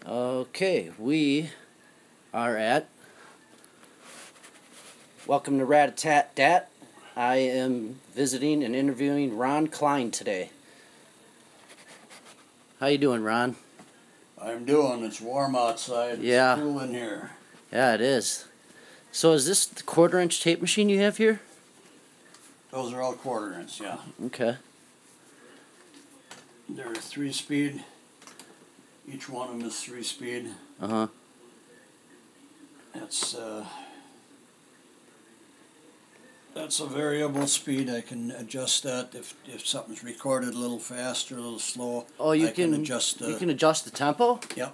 Okay, we are at welcome to RAD DAT. I am visiting and interviewing Ron Klein today. How you doing, Ron? I'm doing. It's warm outside. Yeah. It's cool in here. Yeah, it is. So is this the quarter-inch tape machine you have here? Those are all quarter-inch, yeah. Okay. They're 3-speed. Each one of them is 3-speed. Uh-huh. That's a variable speed. I can adjust that if something's recorded a little fast or a little slow. Oh, you I can adjust. You can adjust the tempo? Yep.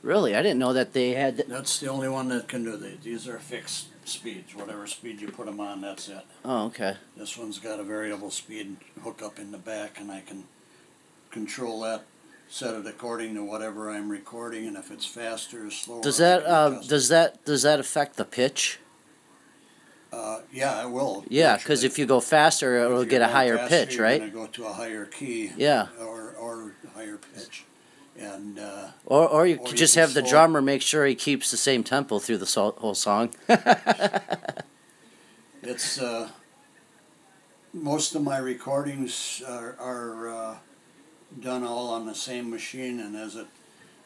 Really? I didn't know that they had. That's the only one that can do that. These are fixed speeds. Whatever speed you put them on, that's it. Oh, okay. This one's got a variable speed hook up in the back, and I can control that, set it according to whatever I'm recording, and if it's faster or slower. Does that affect the pitch? Yeah, it will. Yeah, because if you go faster, it'll get a higher pitch, right? You're going to go to a higher key. Yeah. Or higher pitch, and or you could just have the drummer make sure he keeps the same tempo through the whole song. It's most of my recordings are done all on the same machine, and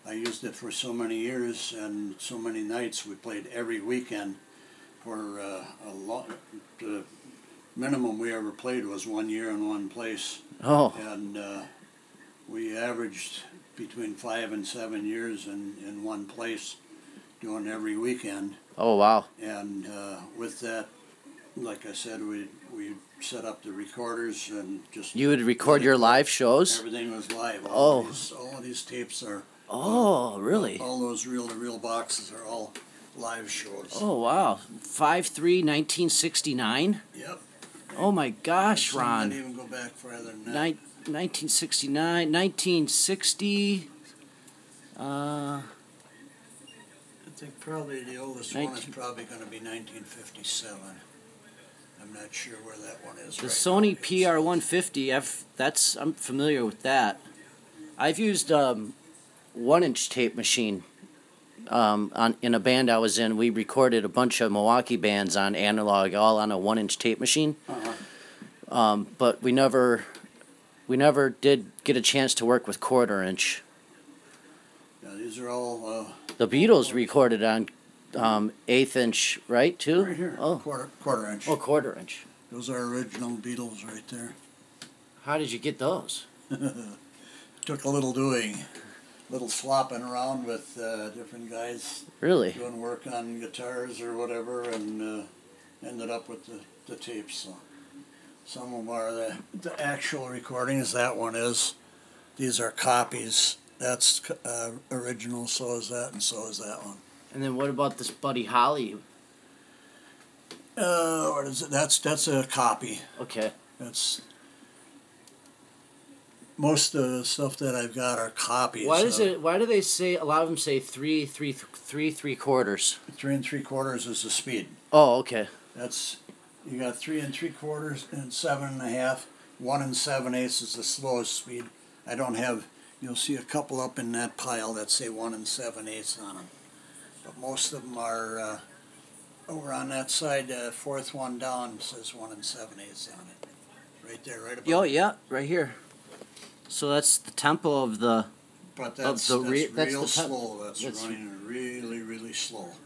I used it for so many years and so many nights. We played every weekend. For the minimum we ever played was 1 year in one place. Oh. And we averaged between 5 and 7 years in one place, doing every weekend. Oh, wow. And with that, like I said, we set up the recorders and just... You would record your live shows? Everything was live. All of these tapes are... Oh, really? All those reel-to-reel boxes are all live shows. Oh, wow. 5/3/1969? Yep. Oh, my gosh, Ron. I didn't even go back further than that. 1969, 1960... I think probably the oldest one is probably going to be 1957. I'm not sure where that one is. The Sony PR150, I'm familiar with that. I've used 1-inch tape machine. In a band I was in, we recorded a bunch of Milwaukee bands on analog, all on a 1-inch tape machine. Uh-huh. But we never did get a chance to work with quarter-inch. Yeah, these are all... The Beatles recorded on 1/8-inch, right, too? Right here, oh. quarter-inch. Oh, quarter-inch. Those are original Beatles right there. How did you get those? Took a little doing. Little slopping around with different guys. Really? Doing work on guitars or whatever, and ended up with the tapes. So some of them are the actual recordings. That one is. These are copies. That's original. So is that, and so is that one. And then what about this Buddy Holly? What is it? That's a copy. Okay. That's. Most of the stuff that I've got are copies. Why do they say a lot of them say 3 3/4? 3 3/4 is the speed. Oh, okay. You got 3 3/4 and 7.5. 1 7/8 is the slowest speed. I don't have. You'll see a couple up in that pile that say 1 7/8 on them, but most of them are over on that side. Fourth one down says 1 7/8 on it. Right there, right above. Oh yeah, right here. So that's the tempo of the. But that's real slow. That's running really, really slow.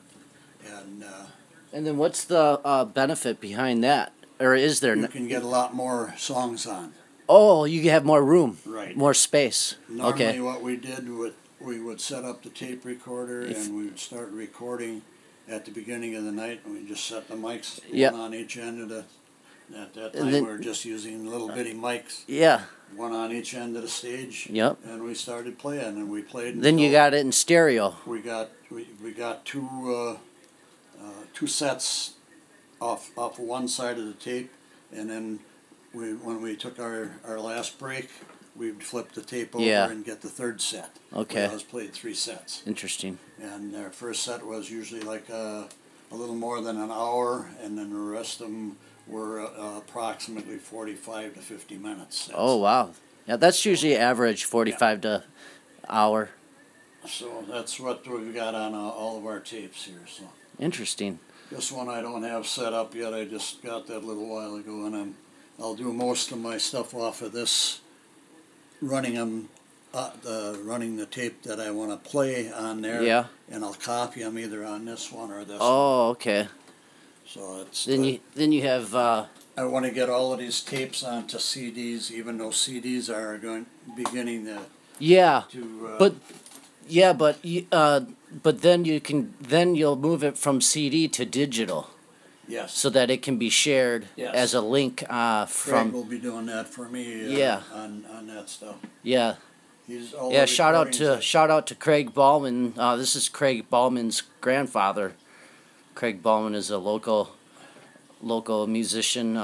And then what's the benefit behind that? Or is there? You can get a lot more songs on. Oh, you have more room. Right. More space. Normally what we did, we would set up the tape recorder and we would start recording at the beginning of the night, and we just set the mics one on each end of the... At that time, we were just using little bitty mics. Yeah. One on each end of the stage. Yep. And we started playing, and we played. Then you got it in stereo. We got two sets off one side of the tape, and then when we took our last break, we'd flip the tape over and get the third set. Okay. We always played 3 sets. Interesting. And our first set was usually like a little more than an hour, and then the rest of them were approximately 45 to 50 minutes. Oh, wow. Yeah, that's usually average, 45 to hour. So that's what we've got on all of our tapes here. So Interesting. this one I don't have set up yet. I just got that a little while ago, and I'll do most of my stuff off of this, running them, running the tape that I want to play on there. Yeah. And I'll copy them either on this one or this one. Oh, okay. So it's Then you have I want to get all of these tapes onto CDs, even though CDs are beginning to yeah. to. But then you'll move it from CD to digital. Yes. So that it can be shared Yes. as a link Craig from. will be doing that for me. Yeah. On that stuff. Yeah. He's Yeah. Shout out to Craig Ballman. This is Craig Ballman's grandfather. Craig Ballman is a local musician,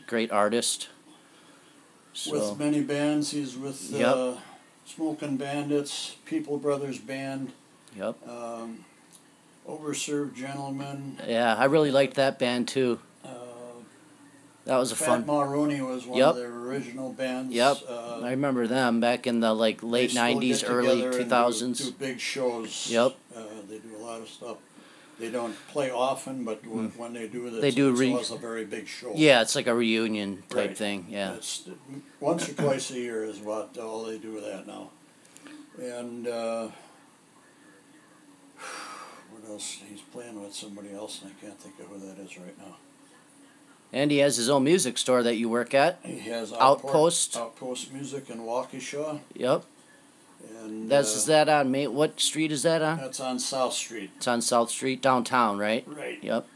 great artist. So. With many bands, he's with Yep. Smoking Bandits, People Brothers Band. Yep. Overserved Gentlemen. Yeah, I really liked that band too. That was a Fat fun. Ma Rooney was one Yep. of their original bands. Yep, I remember them back in the late they still '90s, get early together and 2000s. do big shows. Yep. They do a lot of stuff. They don't play often, but when they do, it's always a very big show. Yeah, it's like a reunion type Right. thing. Yeah. It's once or twice a year is what all they do with that now. And what else? He's playing with somebody else, and I can't think of who that is right now. And he has his own music store that you work at. He has Outpost. Outpost Music in Waukesha. Yep. And Is that on Main? What street is that on? that's on South Street. It's on South Street, downtown, right? Right. Yep.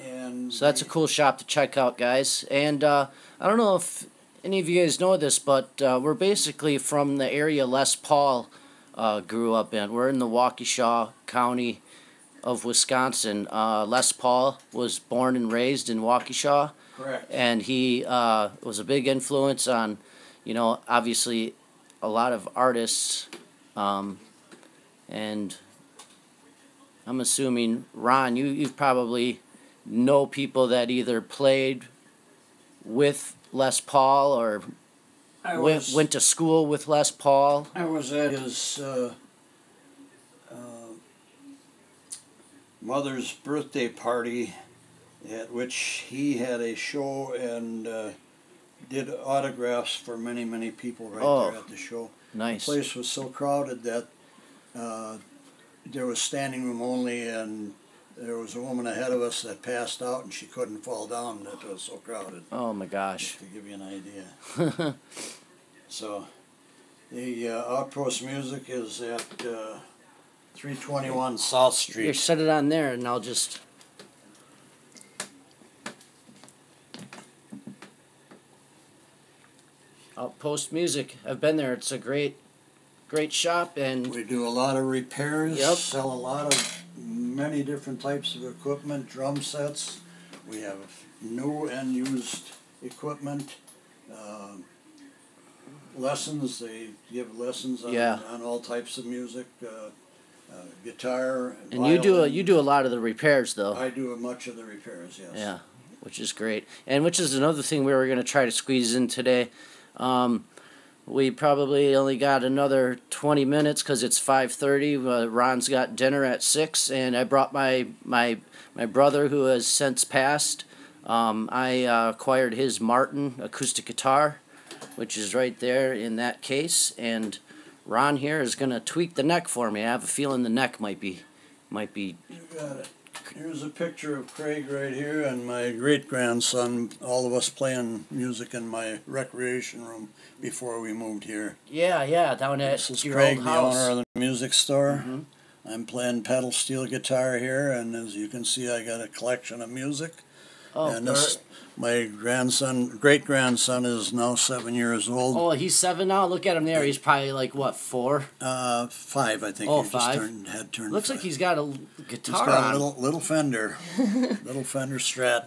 And So that's a cool shop to check out, guys. And I don't know if any of you guys know this, but we're basically from the area Les Paul grew up in. We're in the Waukesha County of Wisconsin. Les Paul was born and raised in Waukesha. Correct. And he was a big influence on, obviously a lot of artists. And I'm assuming, Ron, you've probably know people that either played with Les Paul or went to school with Les Paul. I was at his mother's birthday party, at which he had a show and did autographs for many, many people right there at the show. Nice. The place was so crowded that there was standing room only, and there was a woman ahead of us that passed out, and she couldn't fall down. It was so crowded. Oh my gosh. Just to give you an idea. So, the Outpost Music is at 321 South Street. Here, set it on there, and I'll just. Outpost Music. I've been there. It's a great shop, and We do a lot of repairs. Yep. Sell a lot of many different types of equipment, drum sets. We have new and used equipment. Lessons. They give lessons on all types of music. Guitar. and violin. you do a lot of the repairs though. I do much of the repairs. Yes. Yeah, which is great, and which is another thing we were going to try to squeeze in today. We probably only got another 20 minutes because it's 5:30. Ron's got dinner at 6, and I brought my brother who has since passed. I acquired his Martin acoustic guitar, which is right there in that case, and Ron here is going to tweak the neck for me. I have a feeling the neck might be. You got it. Here's a picture of Craig right here and my great-grandson, all of us playing music in my recreation room before we moved here. Yeah, down at This is your Craig, old the house. owner of the music store. Mhm. I'm playing pedal steel guitar here, and as you can see, I got a collection of music. Oh, And this, my great-grandson is now 7 years old. oh, he's 7 now. Look at him there. He's probably like what, 4? 5, I think. Oh, He 5? had turned Looks 5. like he's got a He's guitar got a on. little Fender, little Fender Strat.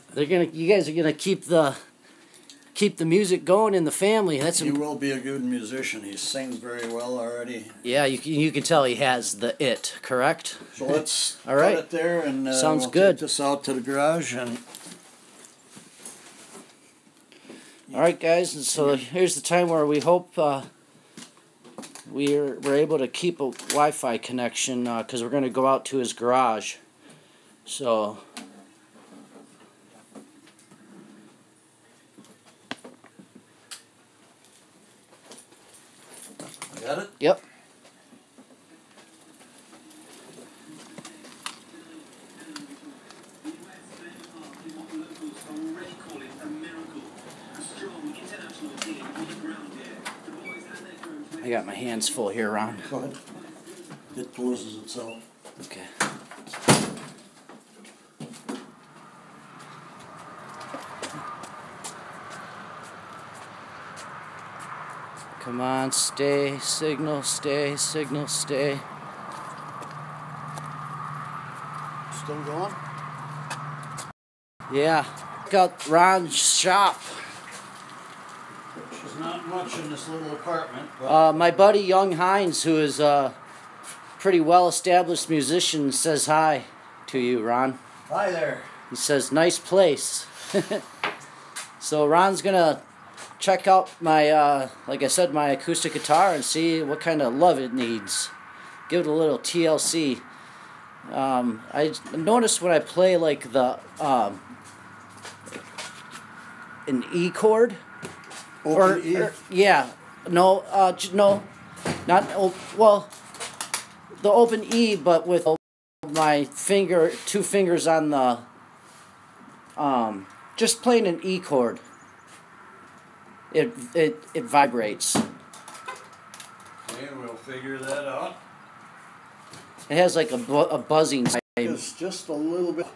You guys are gonna keep the music going in the family. That's He will be a good musician. He sings very well already. yeah. You can tell he has the it. Correct. So let's All right. cut it there, and Sounds we'll good. take this out to the garage. And All right, guys. And so here's the time where we hope. we're able to keep a Wi-Fi connection because we're going to go out to his garage. So got it? yep. I got my hands full here, Ron. Go ahead. It closes itself. Okay. Come on, stay, signal, stay, signal, stay. Still going? Yeah. Got Ron's shop. There's not much in this little apartment. But My buddy Young Hines, who is a pretty well-established musician, says hi to you, Ron. hi there. He says, nice place. So Ron's gonna check out my, like I said, my acoustic guitar and see what kind of love it needs. Give it a little TLC. I noticed when I play like the an E chord, Open E? yeah, no, no, not well, the open E, but with my finger, 2 fingers on the, just playing an E chord. It vibrates. Okay, we'll figure that out. It has like a buzzing. It's just a little bit.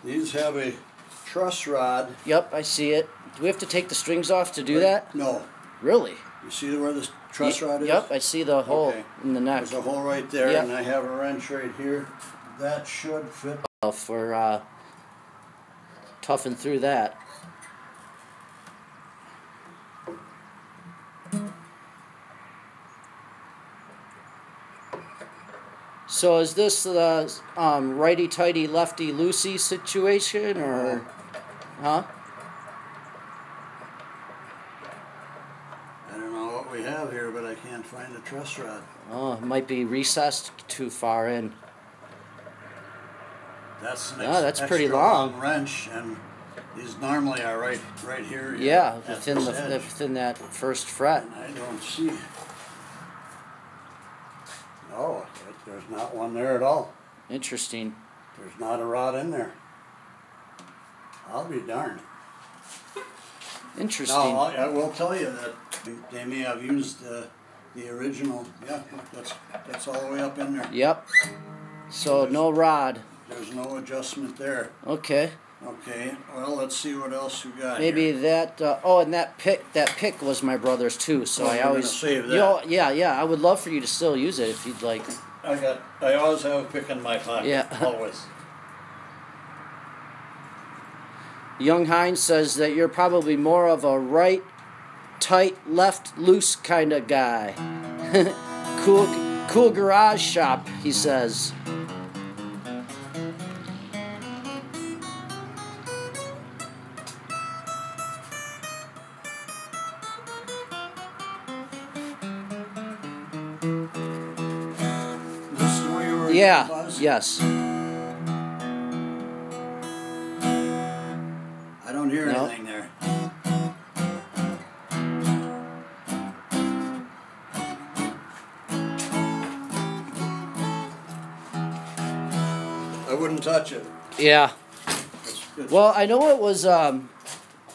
These have a truss rod. Yep, I see it. Do we have to take the strings off to do that? No. Really? You see where the truss rod is? Yep, I see the hole Okay. in the neck. There's a hole right there, Yep. and I have a wrench right here. That should fit. For toughing through that. So is this the righty-tighty, lefty-loosey situation, or, huh? I don't know what we have here, but I can't find a truss rod. Oh, it might be recessed too far in. That's an that's pretty extra long. wrench, and these normally are right here. Yeah, at within this the edge. within that first fret. And I don't see. No, there's not one there at all. Interesting. There's not a rod in there. I'll be darned. Interesting. No, I will tell you that they may have used the original. Yeah, that's all the way up in there. Yep. So no rod. There's no adjustment there. Okay. Okay, well, let's see what else you got Maybe here. that. Oh, and that pick was my brother's too. So Oh, I you're always gonna save that. You know, yeah. I would love for you to still use it if you'd like. I always have a pick in my pocket. Yeah. Always. Young Hines says that you're probably more of a right, tight, left, loose kind of guy. Cool garage shop, he says. This is where you were. Yeah. Buzz? Yes. I don't hear No. anything there. I wouldn't touch it. Yeah. It's Well, I know it was.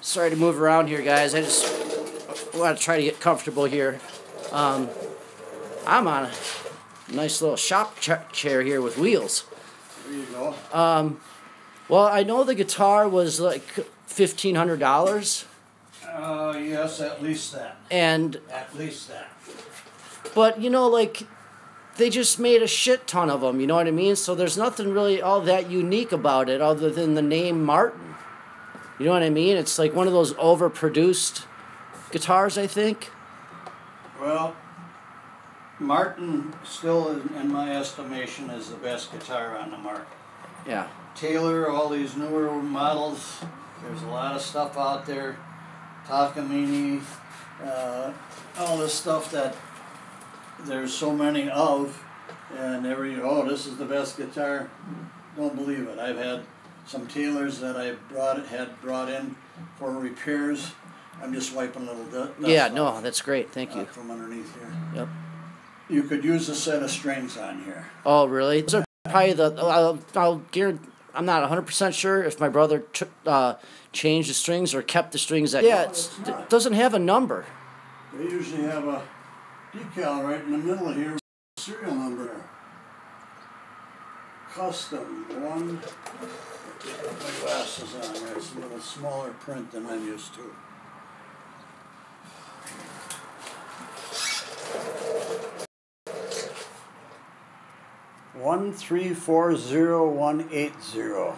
Sorry to move around here, guys. I just want to try to get comfortable here. I'm on a nice little shop chair here with wheels. there you go. Well, I know the guitar was like $1,500, Yes, at least that. and At least that. but you know, like they just made a shit ton of them. You know what I mean? So there's nothing really all that unique about it, other than the name Martin. You know what I mean? It's like one of those overproduced guitars, I think. Well, Martin still, in my estimation, is the best guitar on the market. Yeah. Taylor, all these newer models, there's a lot of stuff out there. Takamine, all this stuff that there's so many of, and oh, this is the best guitar. Don't believe it. I've had some tailors that I had brought in for repairs. I'm just wiping a little dust Yeah, off, no, that's great. Thank you. from underneath here. Yep. You could use a set of strings on here. Oh, really? Those are probably I'll guarantee. I'm not 100% sure if my brother changed the strings or kept the strings. That it doesn't have a number. They usually have a decal right in the middle of here, serial number. Custom one. Put my glasses on there. It's a little smaller print than I'm used to. One 1340180.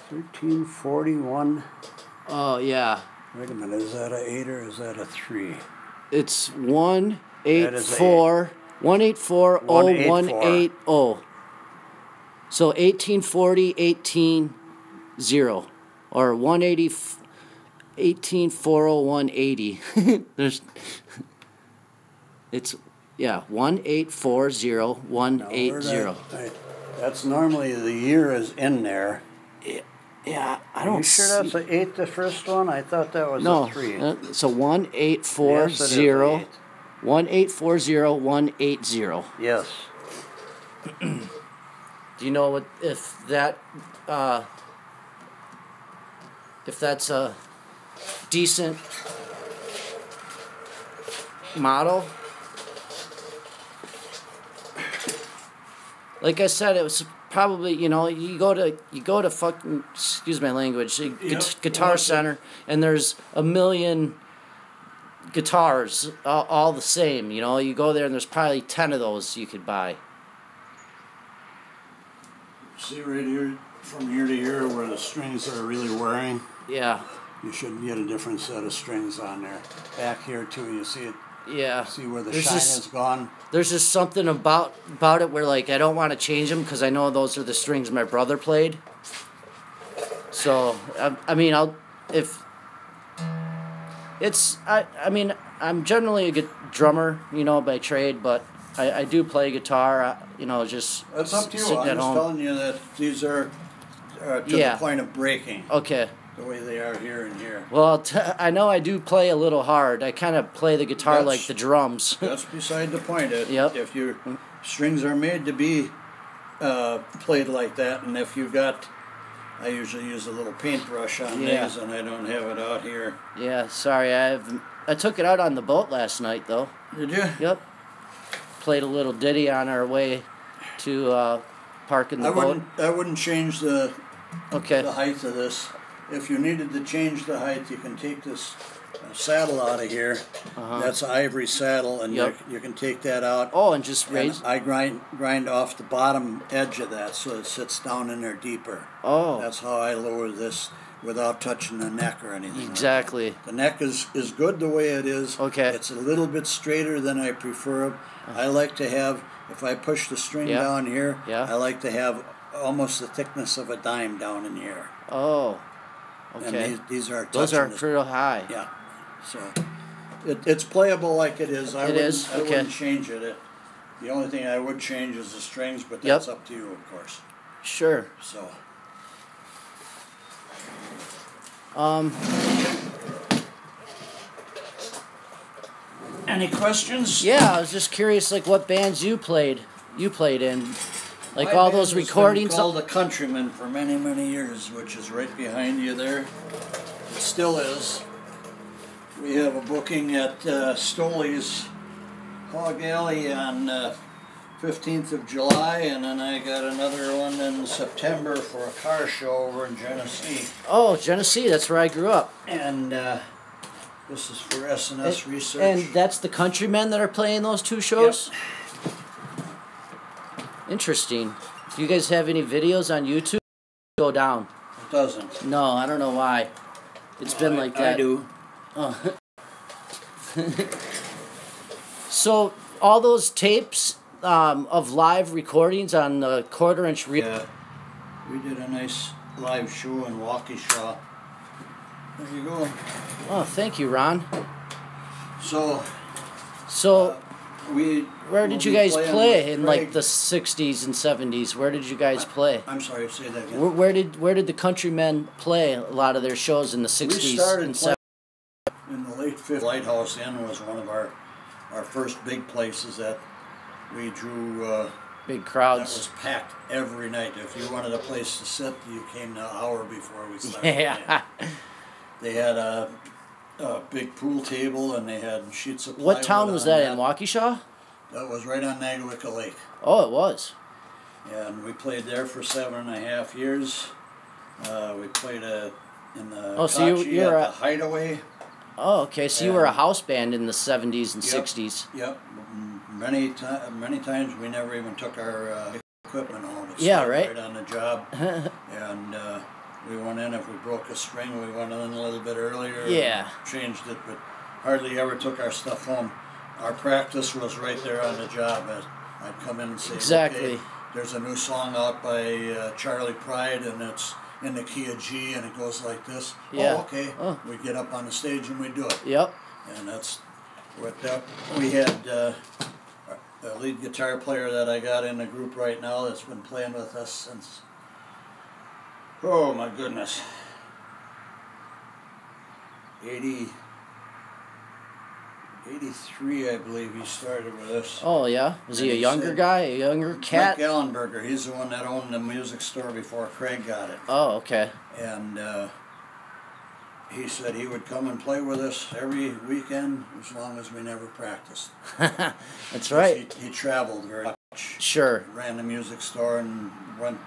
1341. Oh yeah. Wait a minute, is that a 8 or is that a 3? It's 1840180. So 1840 or 180 There's it's 1840180. That's normally the year is in there. Yeah, I don't. Are you sure that's an 8, the first one? I thought that was a 3. So 1840 1840180. Yes. Do you know what if that's a decent model? Like I said, it was probably, you go to fucking, excuse my language, Guitar Center, and there's a million guitars all the same. You go there and there's probably 10 of those you could buy. See right here, from here to here, where the strings are really wearing. Yeah. You should get a different set of strings on there. Back here too, you see it. Yeah. See where the shine is gone. There's just something about it where I don't want to change them because I know those are the strings my brother played. So I'm generally a good drummer, by trade, but I do play guitar. Just that's up to you. I'm just telling you that these are to the point of breaking. Okay. The way they are here and here. Well, I know I do play a little hard. I kind of play the guitar like the drums. That's beside the point. Yep. If your strings are made to be played like that, and if you got, I usually use a little paintbrush on these, and I don't have it out here. Yeah, sorry. I took it out on the boat last night, though. Did you? Yep. Played a little ditty on our way to parking the boat. I wouldn't change the height of this. If you needed to change the height, you can take this saddle out of here. That's an ivory saddle, and you can take that out. Oh, and just raise. And I grind off the bottom edge of that so it sits down in there deeper. Oh. That's how I lower this without touching the neck or anything. Exactly. The neck is good the way it is. Okay. It's a little bit straighter than I prefer. I like to have, if I push the string down here, I like to have almost the thickness of a dime down in here. Oh. Okay. And these are those are pretty high. Yeah. So it's playable like it is. I wouldn't change it. The only thing I would change is the strings, but that's up to you, of course. Sure. So. Any questions? Yeah, I was just curious, what bands you played in. My all those recordings. Been called the Countryman for many, many years, which is right behind you there. It still is. We have a booking at Stoley's Hog Alley on 15th of July, and then I got another one in September for a car show over in Genesee. Oh, Genesee, that's where I grew up. And this is for S&S Research. And that's the Countrymen that are playing those two shows? Yep. Interesting. Do you guys have any videos on YouTube? Go down. It doesn't. No, I don't know why. It's been like that. I do. Oh. So, all those tapes of live recordings on the quarter-inch reel. Yeah. We did a nice live show in Waukesha. There you go. Oh, thank you, Ron. So where did you guys play in like the 60s and 70s? Where did you guys play? I'm sorry, say that again. Where did the Countrymen play a lot of their shows in the 60s and 70s? In the late 50s. Lighthouse Inn was one of our first big places that we drew big crowds. That was packed every night. If you wanted a place to sit, you came an hour before we started. Yeah. They had a big pool table, and they had sheets of plywood. What town was that in? Waukesha? That was right on Nagawicka Lake. Oh, it was. And we played there for 7.5 years. We played in the the Hideaway. Oh, okay. So you were a house band in the 70s and 60s. Yep. Many times we never even took our equipment home. Right on the job. And we went in, if we broke a string, we went in a little bit earlier. Yeah. And changed it, but hardly ever took our stuff home. Our practice was right there on the job. I'd come in and say, exactly. Okay, there's a new song out by Charlie Pride, and it's in the key of G, and it goes like this. Yeah. Oh, okay. Oh. We get up on the stage and we do it. Yep. And that's what that. We had a lead guitar player that I got in the group right now that's been playing with us since. Oh my goodness. 83, I believe he started with us. Oh yeah, was he a younger guy, a younger cat? Mike Gallenberger. He's the one that owned the music store before Craig got it. Oh, okay. And he said he would come and play with us every weekend as long as we never practiced. That's right. He traveled very much. Sure. Ran the music store and went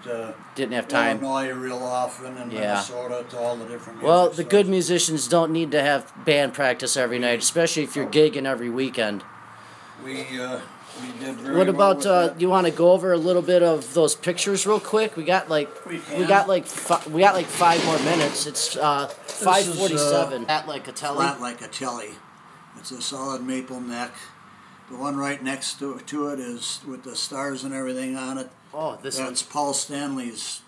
didn't have time. Illinois real often, and Minnesota to all the different music Well, the stores. good musicians don't need to have band practice every night, especially if you're gigging every weekend. We did very What well about with you want to go over a little bit of those pictures real quick? We got like 5 more minutes. It's 5:47. Flat like a telly. Flat like a telly. It's a solid maple neck. The one right next to it is with the stars and everything on it. Oh, that's Paul Stanley's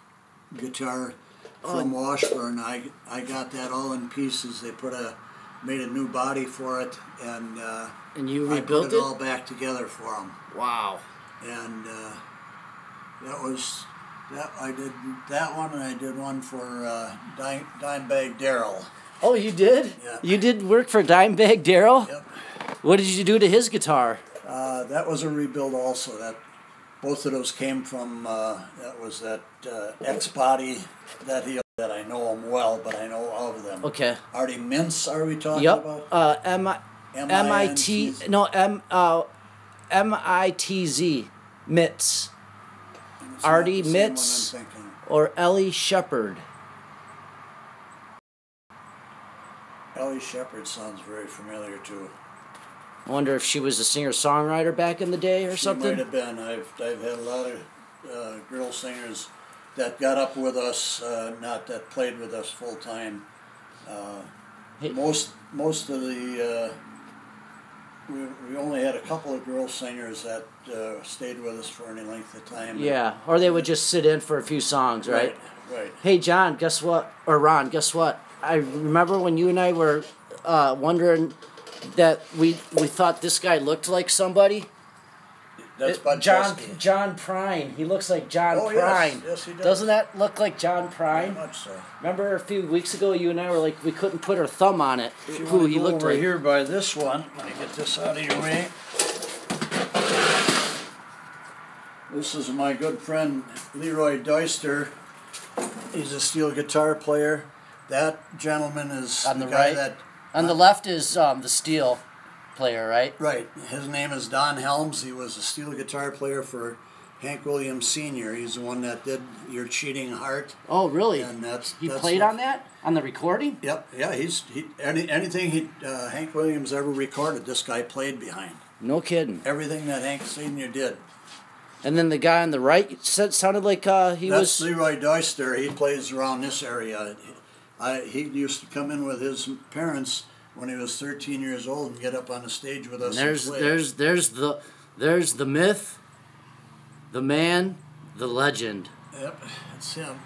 guitar from Washburn. I got that all in pieces. They made a new body for it, and you rebuilt I put it all back together for him. Wow. And I did that one, and I did one for Dimebag Darrell. Oh, you did? Yeah. You did work for Dimebag Darrell? Yep. What did you do to his guitar? That was a rebuild also. Both of those came from that X body that I know him well, but I know of them. Okay. Artie Mintz, are we talking about? MITZ Mitz. Artie Mitz or Ellie Shepard. Ellie Shepard sounds very familiar too. I wonder if she was a singer-songwriter back in the day or something. She might have been. I've had a lot of girl singers that got up with us, not that played with us full time. Most of the we only had a couple of girl singers that stayed with us for any length of time. Yeah, or they would just sit in for a few songs, right? Right. Hey, John, guess what? Or Ron, guess what? I remember when you and I were wondering that we thought this guy looked like somebody. That's John Prine. He looks like John Prine. Yes, he does. Doesn't that look like John Prine? Very much so. Remember a few weeks ago, you and I were like, we couldn't put our thumb on it. Who he looked over like. Here by this one. Let me get this out of your way. This is my good friend Leroy Deister. He's a steel guitar player. That gentleman is on the guy right. On the left is the steel player, right? Right. His name is Don Helms. He was a steel guitar player for Hank Williams Sr. He's the one that did Your Cheating Heart. Oh, really? And he played on that? On the recording? Yep. Yeah. Anything Hank Williams ever recorded, this guy played behind. No kidding. Everything that Hank Sr. did. And then the guy on the right sounded like That's Leroy Deister. He plays around this area. He used to come in with his parents when he was 13 years old and get up on the stage with us. There's the myth, the man, the legend. Yep, that's him.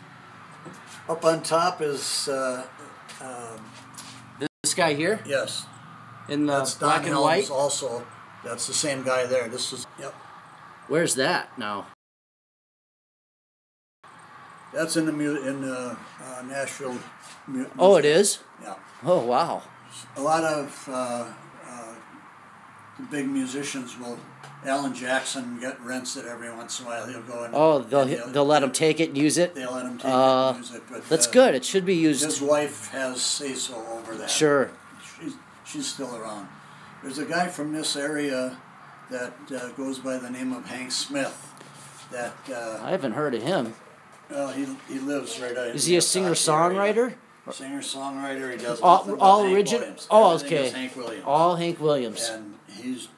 Up on top is this guy here. Yes. In the That's Don black and Helms white? also. That's the same guy there. This is, yep. Where's that now? That's in the Nashville. Oh, it is? Yeah. Oh, wow. A lot of the big musicians will. Alan Jackson rents it every once in a while. He'll go in. Oh, they'll let him take it and use it? They'll let him take it and use it. But, that's good. It should be used. His wife has say-so over that. Sure. She's still around. There's a guy from this area that goes by the name of Hank Smith. That I haven't heard of him. Well, he lives right out. Is he a singer-songwriter? Singer-songwriter. He does all original. Oh, okay. Hank Williams. All Hank Williams. And he's